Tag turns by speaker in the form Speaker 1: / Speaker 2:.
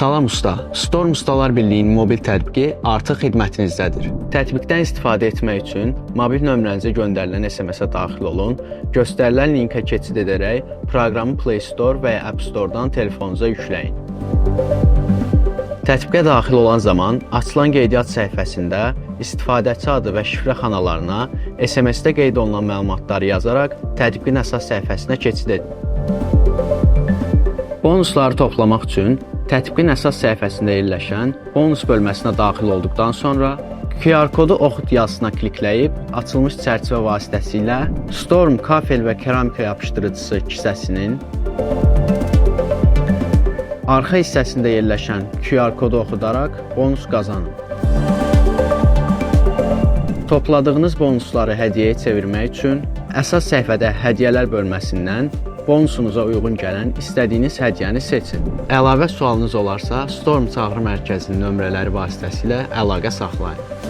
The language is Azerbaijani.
Speaker 1: Salam usta, Storm Ustalar Birliyinin mobil tətbiqi artıq xidmətinizdədir. Tətbiqdən istifadə etmək üçün mobil nömrənizə göndərilən SMS-ə daxil olun, göstərilən linkə keçid edərək proqramı Play Store və ya App Store-dan telefonunuza yükləyin. Tətbiqə daxil olan zaman açılan qeydiyyat səhifəsində istifadəçi adı və şifrə xanalarına SMS-də qeyd olunan məlumatları yazaraq tətbiqin əsas səhifəsinə keçid edin. Bonusları toplamaq üçün tətbiqin əsas səhifəsində yerləşən bonus bölməsinə daxil olduqdan sonra QR kodu oxut yazısına klikləyib açılmış çərçivə vasitəsilə Storm kafel və keramika yapışdırıcısı kisəsinin arxa hissəsində yerləşən QR kodu oxudaraq bonus qazanın. Topladığınız bonusları hədiyyəyə çevirmək üçün əsas səhifədə hədiyyələr bölməsindən bonusunuza uyğun gələn istədiyiniz hədiyyəni seçin. Əlavə sualınız olarsa, Storm çağrı mərkəzinin nömrələri vasitəsilə əlaqə saxlayın.